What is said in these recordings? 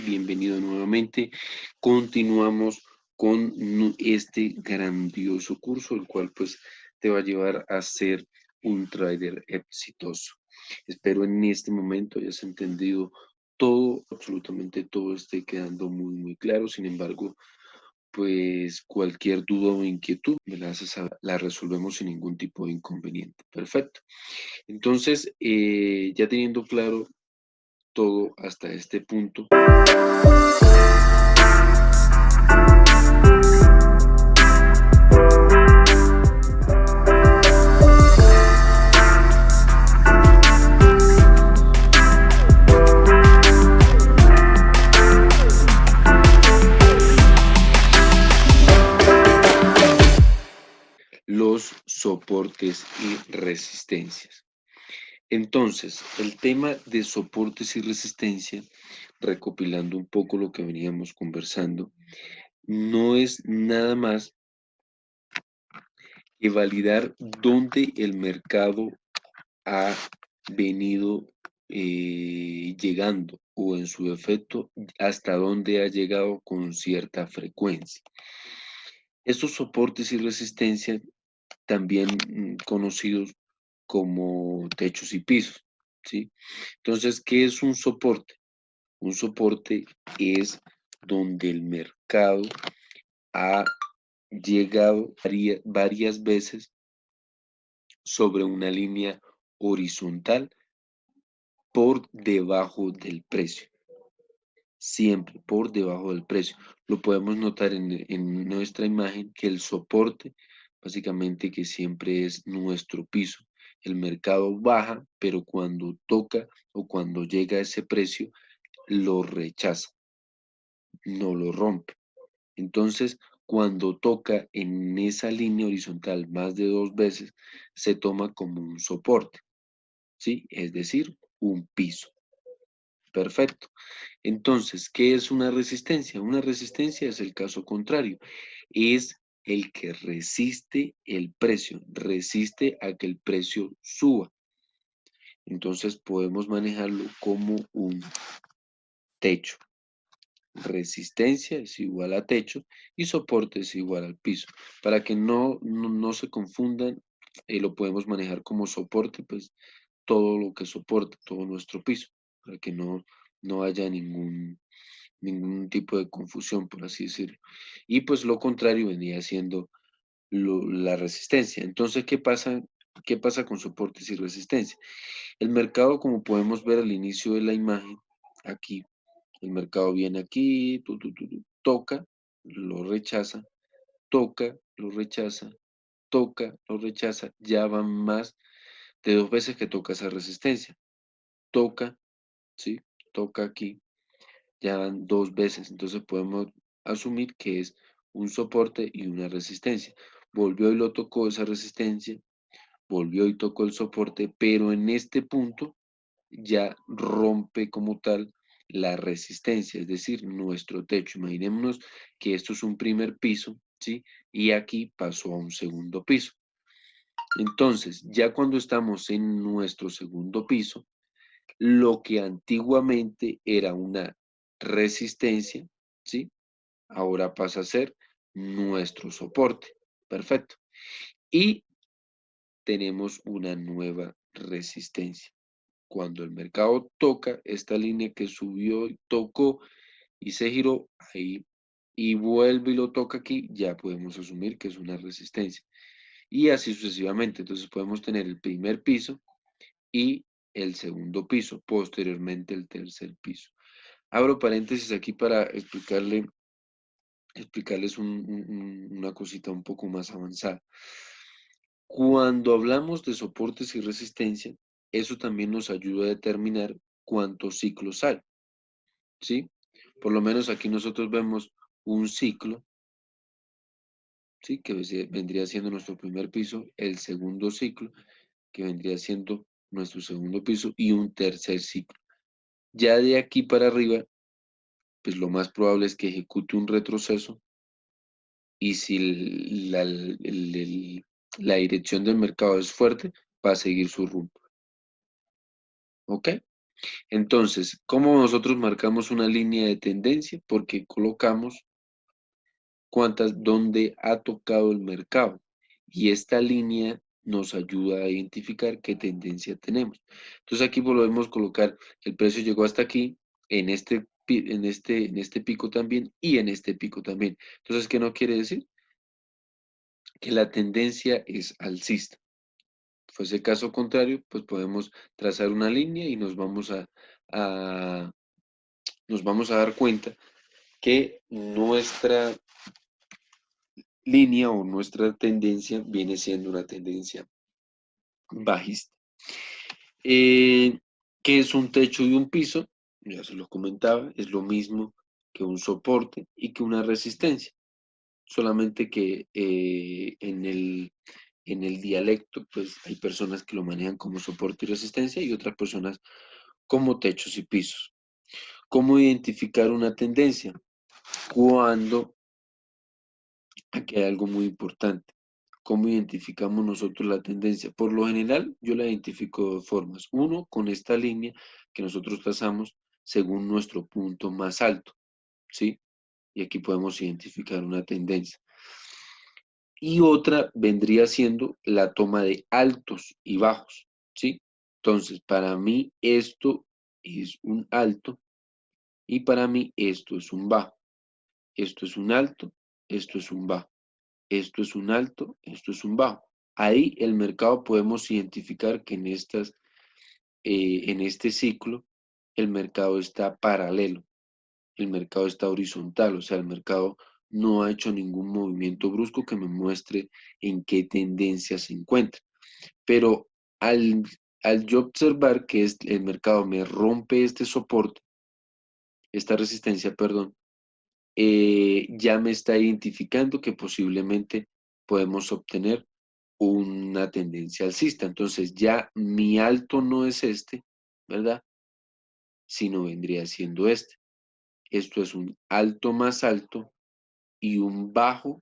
Bienvenido nuevamente. Continuamos con este grandioso curso, el cual pues te va a llevar a ser un trader exitoso. Espero en este momento hayas entendido todo, absolutamente todo esté quedando muy claro. Sin embargo, pues cualquier duda o inquietud me la haces saber, la resolvemos sin ningún tipo de inconveniente. Perfecto. Entonces, ya teniendo claro todo hasta este punto, los soportes y resistencias. Entonces, el tema de soportes y resistencia, recopilando un poco lo que veníamos conversando, no es nada más que validar dónde el mercado ha venido llegando o en su efecto hasta dónde ha llegado con cierta frecuencia. Estos soportes y resistencia también conocidos como techos y pisos, ¿sí? Entonces, ¿qué es un soporte? Un soporte es donde el mercado ha llegado varias veces sobre una línea horizontal por debajo del precio, siempre por debajo del precio. Lo podemos notar en nuestra imagen que el soporte, básicamente que siempre es nuestro piso. El mercado baja, pero cuando toca o cuando llega a ese precio, lo rechaza, no lo rompe. Entonces, cuando toca en esa línea horizontal más de 2 veces, se toma como un soporte, ¿sí? Es decir, un piso. Perfecto. Entonces, ¿qué es una resistencia? Una resistencia es el caso contrario. Es el que resiste el precio, resiste a que el precio suba. Entonces, podemos manejarlo como un techo. Resistencia es igual a techo y soporte es igual al piso. Para que no se confundan, lo podemos manejar como soporte, pues todo lo que soporta, todo nuestro piso, para que no haya ningún tipo de confusión, por así decirlo. Y pues lo contrario vendría siendo la resistencia. Entonces, ¿qué pasa? ¿Qué pasa con soportes y resistencia? El mercado, como podemos ver al inicio de la imagen, aquí, el mercado viene aquí, toca, lo rechaza, toca, lo rechaza, toca, lo rechaza, ya van más de 2 veces que toca esa resistencia. Toca, ¿sí? Toca aquí, ya van 2 veces, entonces podemos asumir que es un soporte y una resistencia. Volvió y lo tocó esa resistencia, volvió y tocó el soporte, pero en este punto ya rompe como tal la resistencia, es decir, nuestro techo. Imaginémonos que esto es un primer piso, ¿sí? Y aquí pasó a un segundo piso. Entonces, ya cuando estamos en nuestro segundo piso, lo que antiguamente era una resistencia, ¿sí? Ahora pasa a ser nuestro soporte. Perfecto. Y tenemos una nueva resistencia. Cuando el mercado toca esta línea que subió y tocó y se giró ahí y vuelve y lo toca aquí, ya podemos asumir que es una resistencia. Y así sucesivamente. Entonces podemos tener el primer piso y el segundo piso, posteriormente el tercer piso. Abro paréntesis aquí para explicarles una cosita un poco más avanzada. Cuando hablamos de soportes y resistencia, eso también nos ayuda a determinar cuántos ciclos hay, ¿sí? Por lo menos aquí nosotros vemos un ciclo, ¿sí? Que vendría siendo nuestro primer piso, el segundo ciclo, que vendría siendo nuestro segundo piso, y un tercer ciclo. Ya de aquí para arriba, pues lo más probable es que ejecute un retroceso y si la dirección del mercado es fuerte, va a seguir su rumbo. ¿Ok? Entonces, ¿cómo nosotros marcamos una línea de tendencia? Porque colocamos dónde ha tocado el mercado. Y esta línea nos ayuda a identificar qué tendencia tenemos. Entonces aquí volvemos a colocar, el precio llegó hasta aquí, en este pico también y en este pico también. Entonces, ¿qué no quiere decir? Que la tendencia es alcista. Fuese caso contrario, pues podemos trazar una línea y a- nos vamos a dar cuenta que nuestra línea o nuestra tendencia viene siendo una tendencia bajista. ¿Qué es un techo y un piso? Ya se los comentaba, es lo mismo que un soporte y que una resistencia, solamente que en el dialecto, pues hay personas que lo manejan como soporte y resistencia y otras personas como techos y pisos. ¿Cómo identificar una tendencia? Cuando, aquí hay algo muy importante, ¿cómo identificamos nosotros la tendencia? Por lo general, yo la identifico de dos formas. Uno, con esta línea que nosotros trazamos según nuestro punto más alto, ¿sí? Y aquí podemos identificar una tendencia. Y otra vendría siendo la toma de altos y bajos, ¿sí? Entonces, para mí esto es un alto y para mí esto es un bajo. Esto es un alto, esto es un bajo. Esto es un alto, esto es un bajo. Ahí el mercado podemos identificar que en este ciclo el mercado está paralelo, el mercado está horizontal, o sea, el mercado no ha hecho ningún movimiento brusco que me muestre en qué tendencia se encuentra. Pero al, al yo observar que el mercado me rompe este soporte, esta resistencia, perdón, ya me está identificando que posiblemente podemos obtener una tendencia alcista. Entonces ya mi alto no es este, ¿verdad? Sino vendría siendo este. Esto es un alto más alto y un bajo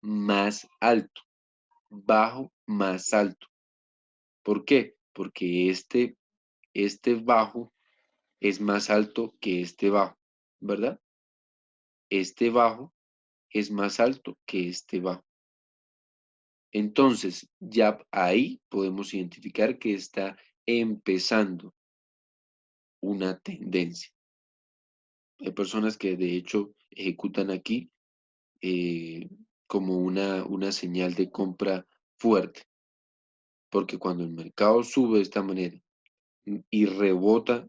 más alto. Bajo más alto. ¿Por qué? Porque este bajo es más alto que este bajo, ¿verdad? Este bajo es más alto que este bajo. Entonces, ya ahí podemos identificar que está empezando una tendencia. Hay personas que de hecho ejecutan aquí eh, como una señal de compra fuerte, porque cuando el mercado sube de esta manera y rebota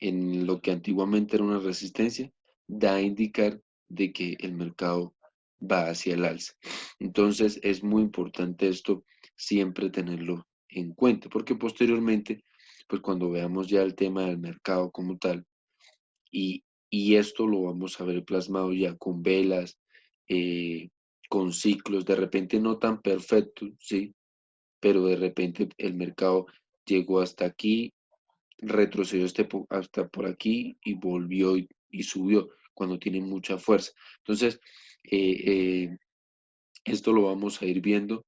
en lo que antiguamente era una resistencia, da a indicar de que el mercado va hacia el alza. Entonces es muy importante esto siempre tenerlo en cuenta, porque posteriormente, pues cuando veamos ya el tema del mercado como tal, y esto lo vamos a ver plasmado ya con velas, eh, con ciclos, de repente no tan perfectos, ¿sí? Pero de repente el mercado llegó hasta aquí, retrocedió hasta por aquí y volvió y subió cuando tiene mucha fuerza. Entonces, esto lo vamos a ir viendo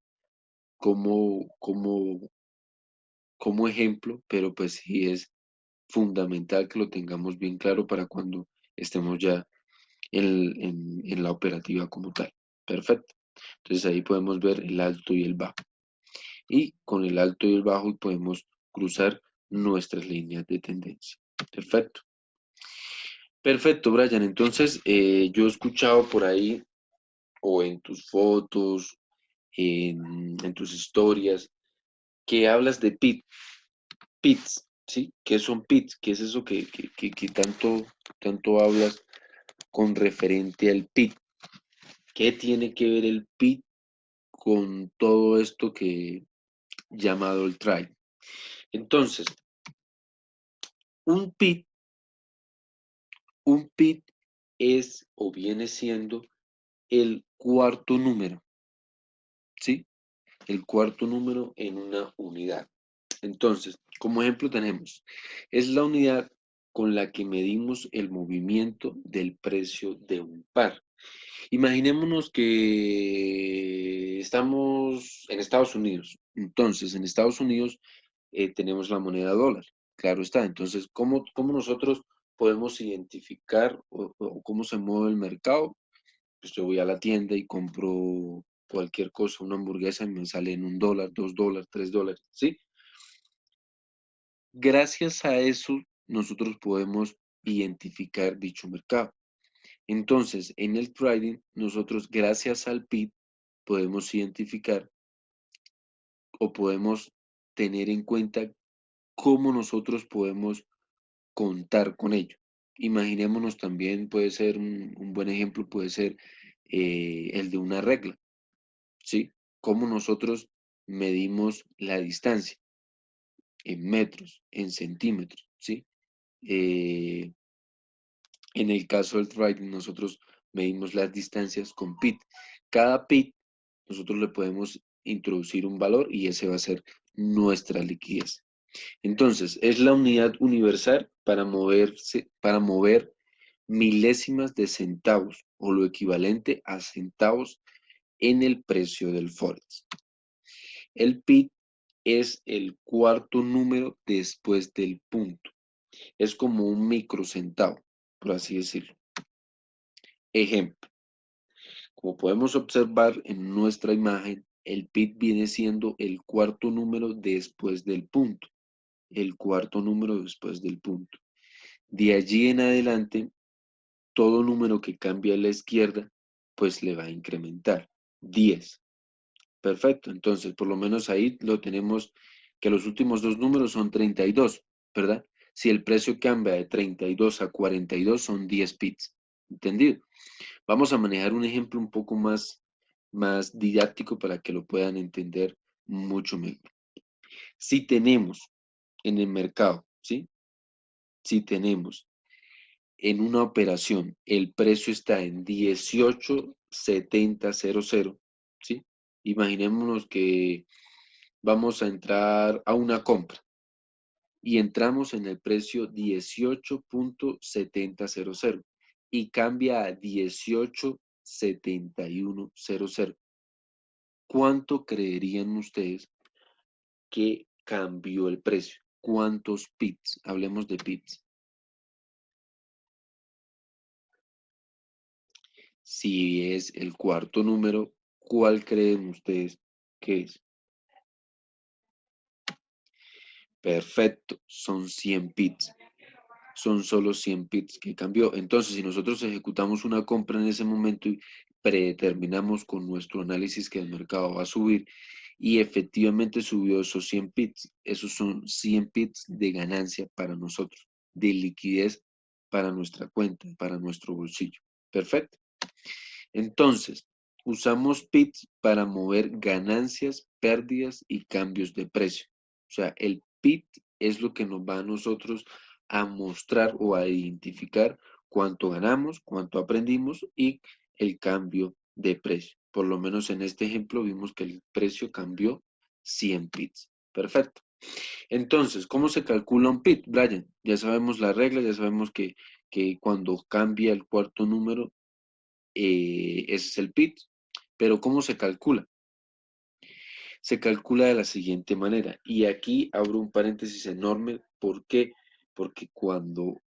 como, como, como ejemplo, pero pues sí es fundamental que lo tengamos bien claro para cuando estemos ya en la operativa como tal. Perfecto. Entonces ahí podemos ver el alto y el bajo. Y con el alto y el bajo podemos cruzar nuestras líneas de tendencia. Perfecto. Perfecto, Brian. Entonces, yo he escuchado por ahí, o en tus fotos, en tus historias, que hablas de pits, ¿sí? ¿Qué son pits? ¿Qué es eso que tanto hablas con referente al pit? ¿Qué tiene que ver el pit con todo esto que llamado el trade? Entonces, un pit, un pit es o viene siendo el cuarto número, ¿sí? El cuarto número en una unidad. Entonces, como ejemplo tenemos, es la unidad con la que medimos el movimiento del precio de un par. Imaginémonos que estamos en Estados Unidos. Entonces, en Estados Unidos tenemos la moneda dólar. Claro está. Entonces, ¿cómo nosotros podemos identificar o cómo se mueve el mercado? Pues yo voy a la tienda y compro cualquier cosa, una hamburguesa y me sale en $1, $2, $3, ¿sí? Gracias a eso, nosotros podemos identificar dicho mercado. Entonces, en el trading, nosotros, gracias al PIB, podemos identificar o podemos tener en cuenta cómo nosotros podemos contar con ello. Imaginémonos también, puede ser un buen ejemplo, puede ser el de una regla, ¿sí? Cómo nosotros medimos la distancia en metros, en centímetros, ¿sí? Eh, en el caso del trading, nosotros medimos las distancias con pit. Cada pit, nosotros le podemos introducir un valor y ese va a ser nuestra liquidez. Entonces, es la unidad universal para mover milésimas de centavos o lo equivalente a centavos en el precio del Forex. El PIT es el cuarto número después del punto. Es como un microcentavo, por así decirlo. Ejemplo, como podemos observar en nuestra imagen, el PIT viene siendo el cuarto número después del punto. El cuarto número después del punto. De allí en adelante, todo número que cambie a la izquierda, pues le va a incrementar. 10. Perfecto. Entonces, por lo menos ahí lo tenemos que los últimos dos números son 32, ¿verdad? Si el precio cambia de 32 a 42, son 10 pips. ¿Entendido? Vamos a manejar un ejemplo un poco más didáctico para que lo puedan entender mucho mejor. Si tenemos en el mercado, ¿sí? Si tenemos en una operación el precio está en 18.7000, ¿sí? Imaginémonos que vamos a entrar a una compra y entramos en el precio 18.7000 y cambia a 18.7100. ¿Cuánto creerían ustedes que cambió el precio? ¿Cuántos pips? Hablemos de pips. Si es el cuarto número, ¿cuál creen ustedes que es? Perfecto, son 100 pips. Son solo 100 pips que cambió. Entonces, si nosotros ejecutamos una compra en ese momento y predeterminamos con nuestro análisis que el mercado va a subir y efectivamente subió esos 100 pips, esos son 100 pips de ganancia para nosotros, de liquidez para nuestra cuenta, para nuestro bolsillo. Perfecto. Entonces, usamos pips para mover ganancias, pérdidas y cambios de precio. O sea, el PIT es lo que nos va a nosotros a mostrar o a identificar cuánto ganamos, cuánto aprendimos y el cambio de precio. Por lo menos en este ejemplo vimos que el precio cambió 100 PITs. Perfecto. Entonces, ¿cómo se calcula un PIT, Brian? Ya sabemos la regla, ya sabemos que cuando cambia el cuarto número, ese es el PIT. Pero ¿cómo se calcula? Se calcula de la siguiente manera. Y aquí abro un paréntesis enorme. ¿Por qué? Porque cuando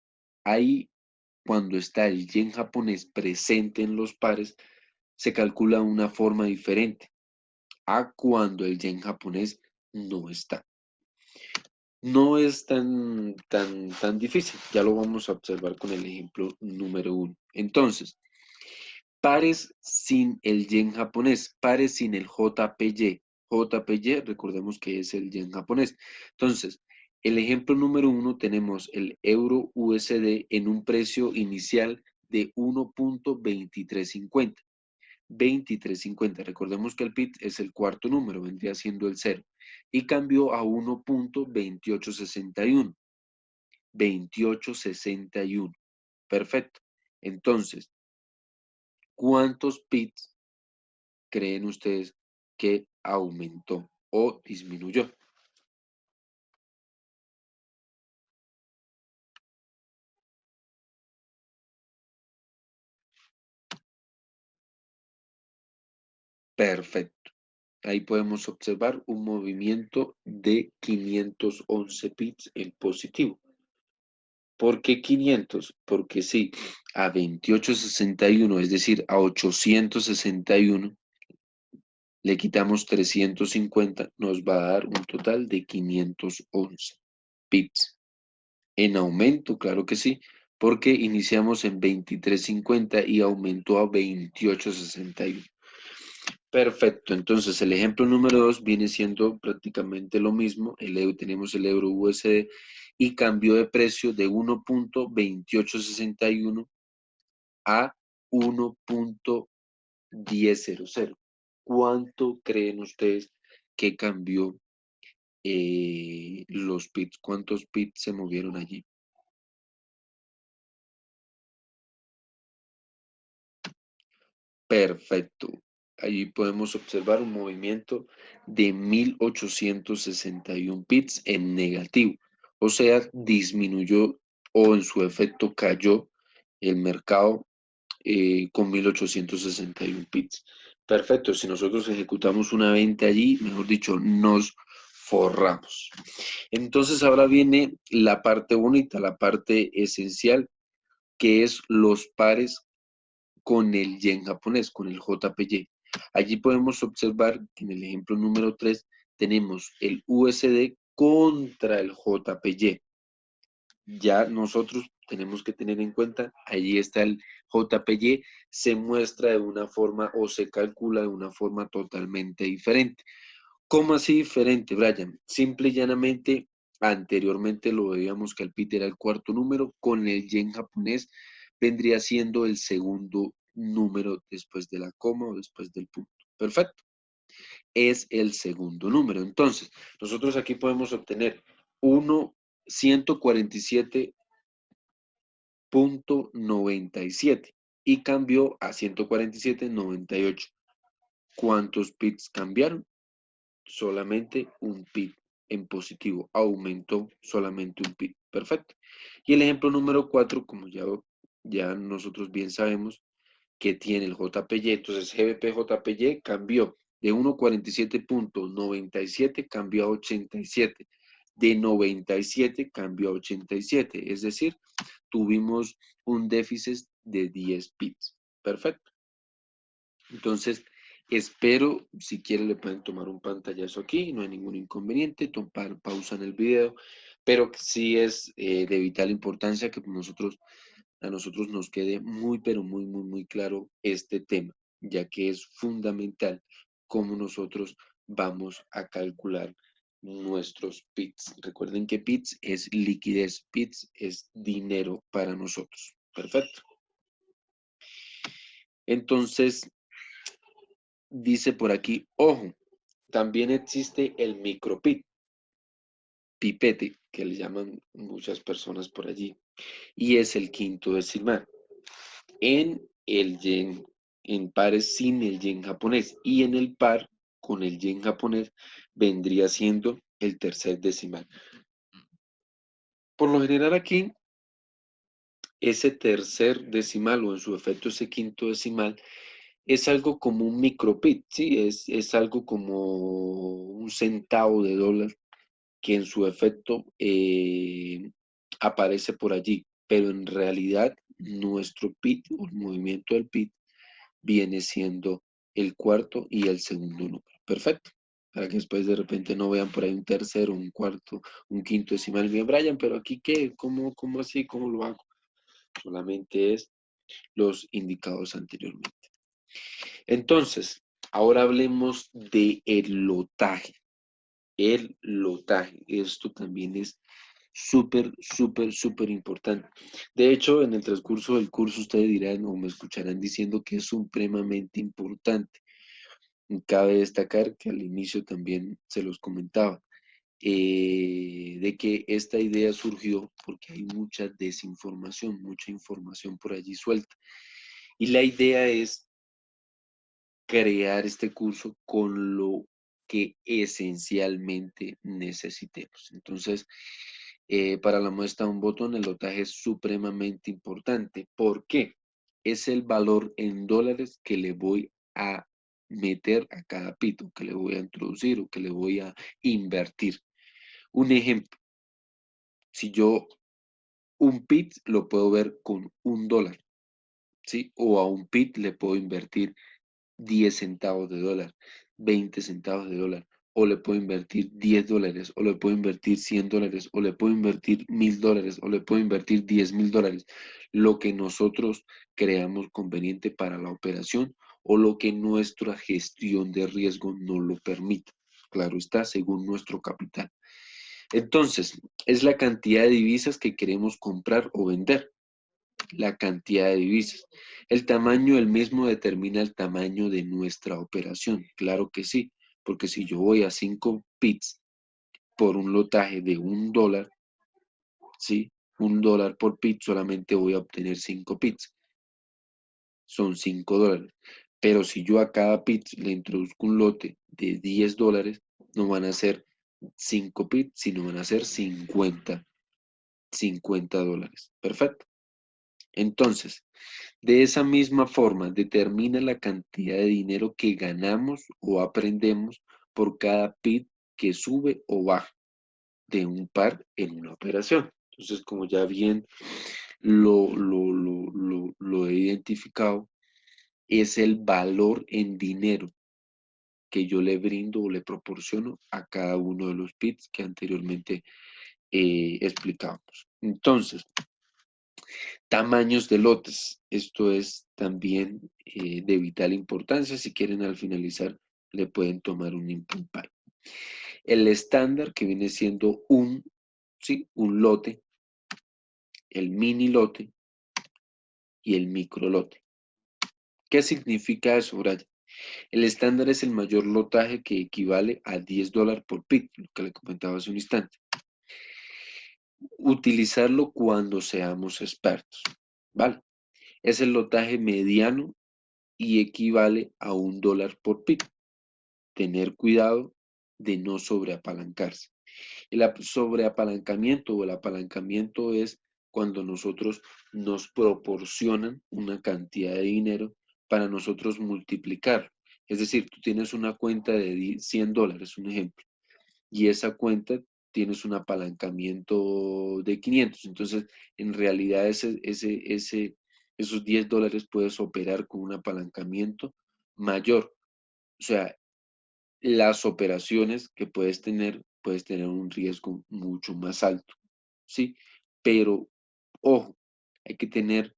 está el yen japonés presente en los pares, se calcula de una forma diferente a cuando el yen japonés no está. No es tan difícil. Ya lo vamos a observar con el ejemplo número 1. Entonces, pares sin el yen japonés, pares sin el JPY. JPY, recordemos que es el yen japonés. Entonces, el ejemplo número 1 tenemos el euro USD en un precio inicial de 1.2350. 2350. Recordemos que el PIT es el cuarto número, vendría siendo el 0. Y cambió a 1.2861. 2861. Perfecto. Entonces, ¿cuántos PITs creen ustedes que aumentó o disminuyó? Perfecto. Ahí podemos observar un movimiento de 511 bits en positivo. ¿Por qué 500? Porque sí, a 2861, es decir, a 861, le quitamos 350, nos va a dar un total de 511 bits. En aumento, claro que sí, porque iniciamos en 2350 y aumentó a 2861. Perfecto, entonces el ejemplo número 2 viene siendo prácticamente lo mismo. Tenemos el euro USD y cambió de precio de 1.2861 a 1.1000. ¿Cuánto creen ustedes que cambió los bits? ¿Cuántos bits se movieron allí? Perfecto. Allí podemos observar un movimiento de 1861 bits en negativo. O sea, disminuyó o en su efecto cayó el mercado con 1861 bits. Perfecto. Si nosotros ejecutamos una venta allí, mejor dicho, nos forramos. Entonces ahora viene la parte bonita, la parte esencial, que es los pares con el yen japonés, con el JPY. Allí podemos observar que en el ejemplo número 3 tenemos el USD contra el JPY. Ya nosotros tenemos que tener en cuenta, allí está el JPY, se muestra de una forma o se calcula de una forma totalmente diferente. ¿Cómo así diferente, Brian? Simple y llanamente, anteriormente lo veíamos que el PIT era el cuarto número, con el yen japonés vendría siendo el segundo número después de la coma o después del punto. Perfecto. Es el segundo número. Entonces, nosotros aquí podemos obtener 147.97 y cambió a 147.98. ¿Cuántos bits cambiaron? Solamente un PIB en positivo, aumentó solamente un PIB. Perfecto. Y el ejemplo número 4, como ya nosotros bien sabemos que tiene el JPY, entonces GBP JPY cambió de 1.47.97 cambió a 87, de 97 cambió a 87, es decir, tuvimos un déficit de 10 bits. Perfecto. Entonces, espero, si quieren le pueden tomar un pantallazo aquí, no hay ningún inconveniente, tomar pausa en el video, pero sí es de vital importancia que a nosotros nos quede muy, pero muy, muy, muy claro este tema, ya que es fundamental cómo nosotros vamos a calcular nuestros PITs. Recuerden que PITs es liquidez, PITs es dinero para nosotros. Perfecto. Entonces, dice por aquí, ojo, también existe el micropit. pipete, que le llaman muchas personas por allí, y es el quinto decimal en el yen, en pares sin el yen japonés, y en el par con el yen japonés vendría siendo el tercer decimal. Por lo general aquí, ese tercer decimal o en su efecto ese quinto decimal es algo como un micropit, ¿sí? Es algo como un centavo de dólar que en su efecto aparece por allí, pero en realidad nuestro pit o el movimiento del pit viene siendo el cuarto y el segundo número. Perfecto. Para que después de repente no vean por ahí un tercero, un cuarto, un quinto decimal. Bien, Brian, pero aquí qué, cómo así, cómo lo hago. Solamente es los indicados anteriormente. Entonces, ahora hablemos de el lotaje. El lotaje. Esto también es súper importante. De hecho, en el transcurso del curso ustedes dirán o me escucharán diciendo que es supremamente importante. Cabe destacar que al inicio también se los comentaba, de que esta idea surgió porque hay mucha desinformación, mucha información por allí suelta. Y la idea es crear este curso con lo que esencialmente necesitemos. Entonces, para la muestra un botón, el lotaje es supremamente importante. ¿Por qué? Es el valor en dólares que le voy a meter a cada pito, que le voy a introducir o que le voy a invertir. Un ejemplo, si yo un pit lo puedo ver con $1, ¿sí? O a un pit le puedo invertir 10 centavos de dólar, 20 centavos de dólar, o le puedo invertir $10, o le puedo invertir $100, o le puedo invertir $1,000, o le puedo invertir $10,000, lo que nosotros creamos conveniente para la operación o lo que nuestra gestión de riesgo nos lo permita. Claro está, según nuestro capital. Entonces, es la cantidad de divisas que queremos comprar o vender, la cantidad de divisas. El tamaño del mismo determina el tamaño de nuestra operación. Claro que sí, porque si yo voy a 5 pits por un lotaje de $1, ¿sí? $1 por pit, solamente voy a obtener 5 pits. Son $5. Pero si yo a cada pit le introduzco un lote de $10, no van a ser 5 pits, sino van a ser 50 dólares. Perfecto. Entonces, de esa misma forma, determina la cantidad de dinero que ganamos o aprendemos por cada pit que sube o baja de un par en una operación. Entonces, como ya bien lo he identificado, es el valor en dinero que yo le brindo o le proporciono a cada uno de los pits que anteriormente explicamos. Entonces, tamaños de lotes. Esto es también de vital importancia. Si quieren al finalizar, le pueden tomar un impulpar. El estándar que viene siendo ¿sí? Un lote, el mini lote y el micro lote. ¿Qué significa eso, Brian? El estándar es el mayor lotaje que equivale a $10 por pit, lo que le comentaba hace un instante. Utilizarlo cuando seamos expertos, ¿vale? Es el lotaje mediano y equivale a $1 por pit. Tener cuidado de no sobreapalancarse. El sobreapalancamiento o el apalancamiento es cuando nosotros nos proporcionan una cantidad de dinero para nosotros multiplicar. Es decir, tú tienes una cuenta de $100, un ejemplo, y esa cuenta tienes un apalancamiento de 500. Entonces, en realidad esos $10 puedes operar con un apalancamiento mayor. O sea, las operaciones que puedes tener un riesgo mucho más alto, ¿sí? Pero, ojo, hay que tener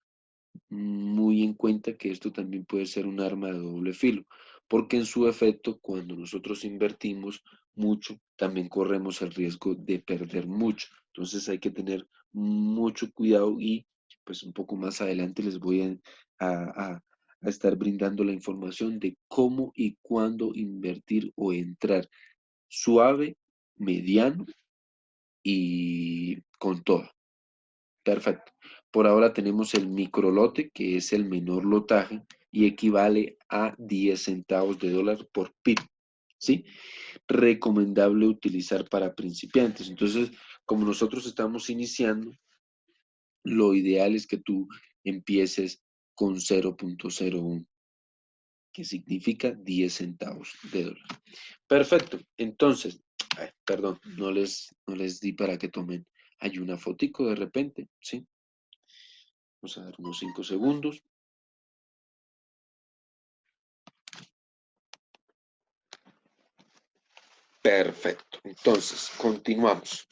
muy en cuenta que esto también puede ser un arma de doble filo, porque en su efecto, cuando nosotros invertimos mucho, también corremos el riesgo de perder mucho. Entonces hay que tener mucho cuidado y pues un poco más adelante les voy a estar brindando la información de cómo y cuándo invertir o entrar suave, mediano y con toda. Perfecto. Por ahora tenemos el microlote, que es el menor lotaje y equivale a 10 centavos de dólar por pip, ¿sí? Recomendable utilizar para principiantes. Entonces, como nosotros estamos iniciando, lo ideal es que tú empieces con 0.01, que significa 10 centavos de dólar. Perfecto. Entonces, perdón, no les di para que tomen. Hay una fotico de repente, ¿sí? Vamos a dar unos 5 segundos. Perfecto. Entonces, continuamos.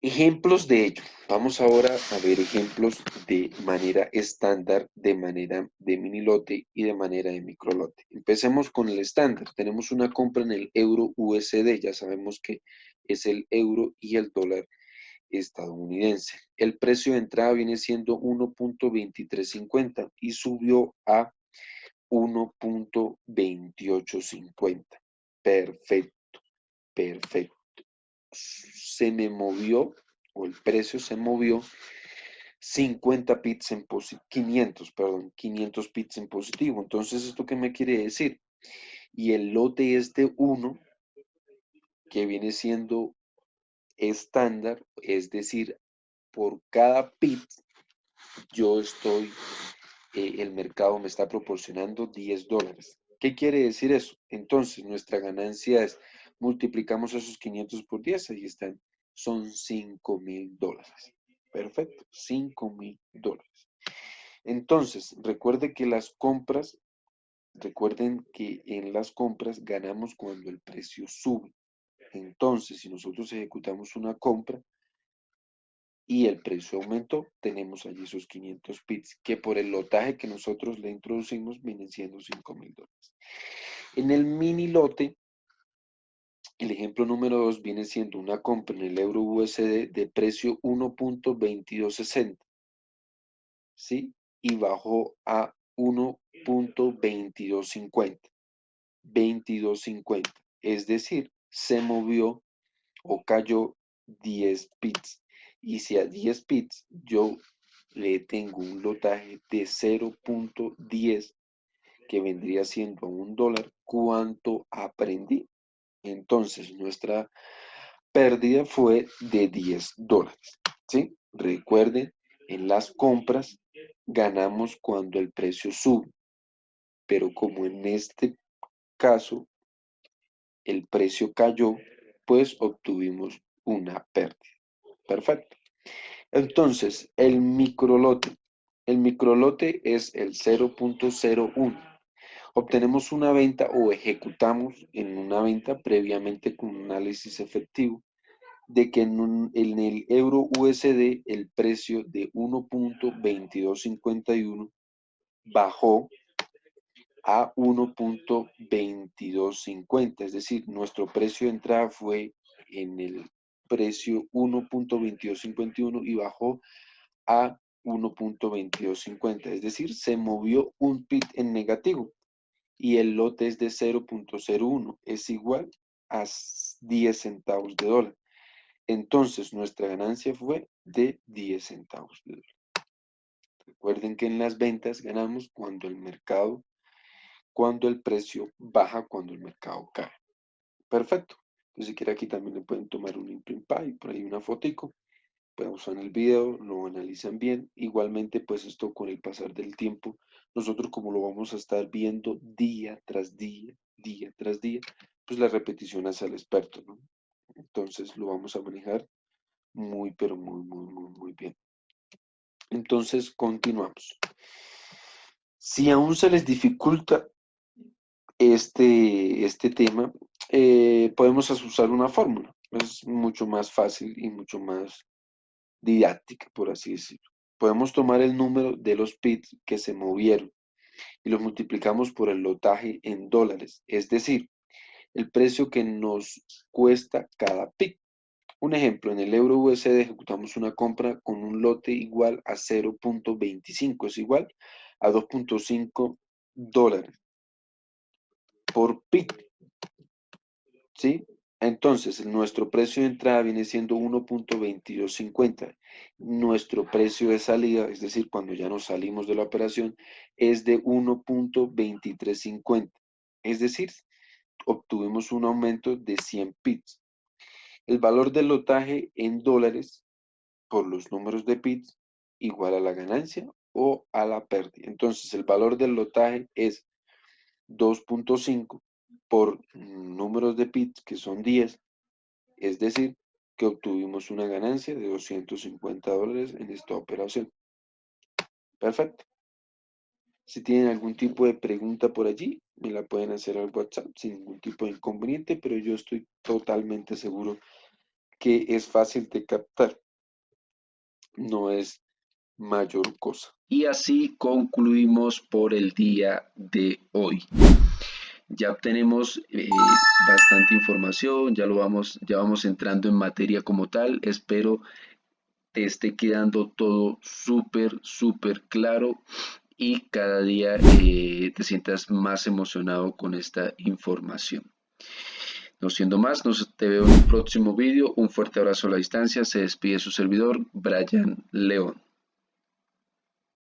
Ejemplos de ello. Vamos ahora a ver ejemplos de manera estándar, de manera de mini lote y de manera de microlote. Empecemos con el estándar. Tenemos una compra en el euro USD. Ya sabemos que es el euro y el dólar estadounidense. El precio de entrada viene siendo 1.2350 y subió a 1.2850. Perfecto, perfecto. Se me movió, o el precio se movió 50 pips en positivo, 500 pips en positivo. Entonces, ¿esto qué me quiere decir? Y el lote es de 1, que viene siendo estándar, es decir, por cada pip yo estoy, el mercado me está proporcionando $10. ¿Qué quiere decir eso? Entonces, nuestra ganancia es, multiplicamos esos 500 por 10, ahí están, son $5,000. Perfecto, $5,000. Entonces, recuerden que en las compras ganamos cuando el precio sube. Entonces, si nosotros ejecutamos una compra, y el precio aumentó, tenemos allí esos 500 pips, que por el lotaje que nosotros le introducimos vienen siendo $5,000. En el mini lote, el ejemplo número 2 viene siendo una compra en el euro USD de precio 1.2260, ¿sí? Y bajó a 1.2250, 2250, es decir, se movió o cayó 10 pips. Y si a 10 pips yo le tengo un lotaje de 0.10, que vendría siendo $1, ¿cuánto aprendí? Entonces nuestra pérdida fue de $10, ¿sí? Recuerden, en las compras ganamos cuando el precio sube, pero como en este caso el precio cayó, pues obtuvimos una pérdida. Perfecto. Entonces, el microlote. El microlote es el 0.01. Obtenemos una venta o ejecutamos en una venta previamente con un análisis efectivo de que en el euro USD el precio de 1.2251 bajó a 1.2250, es decir, nuestro precio de entrada fue en el precio 1.2251 y bajó a 1.2250, es decir, se movió un pip en negativo y el lote es de 0.01, es igual a 10 centavos de dólar. Entonces, nuestra ganancia fue de 10 centavos de dólar. Recuerden que en las ventas ganamos cuando el precio baja, cuando el mercado cae. Perfecto. Entonces, si quiere aquí también le pueden tomar un imprint pie, por ahí una fotico, pausan el video, lo analizan bien. Igualmente, pues esto con el pasar del tiempo, nosotros como lo vamos a estar viendo día tras día, día tras día, pues la repetición hace al experto, ¿no? Entonces lo vamos a manejar muy, pero muy, muy, muy, muy bien. Entonces, continuamos. Si aún se les dificulta este tema, podemos usar una fórmula. Es mucho más fácil y mucho más didáctica, por así decirlo. Podemos tomar el número de los pips que se movieron y los multiplicamos por el lotaje en dólares, es decir, el precio que nos cuesta cada pip. Un ejemplo, en el euro USD ejecutamos una compra con un lote igual a 0.25, es igual a $2.5 por pip, ¿sí? Entonces, nuestro precio de entrada viene siendo 1.2250. Nuestro precio de salida, es decir, cuando ya nos salimos de la operación, es de 1.2350. Es decir, obtuvimos un aumento de 100 pips. El valor del lotaje en dólares por los números de pips igual a la ganancia o a la pérdida. Entonces, el valor del lotaje es 2.5 por números de pips, que son 10. Es decir, que obtuvimos una ganancia de $250 en esta operación. Perfecto. Si tienen algún tipo de pregunta por allí, me la pueden hacer al WhatsApp sin ningún tipo de inconveniente, pero yo estoy totalmente seguro que es fácil de captar. No es mayor cosa. Y así concluimos por el día de hoy. Ya obtenemos bastante información, ya vamos entrando en materia como tal. Espero te esté quedando todo súper claro y cada día te sientas más emocionado con esta información. No siendo más, te veo en un próximo vídeo. Un fuerte abrazo a la distancia. Se despide su servidor, Brian León.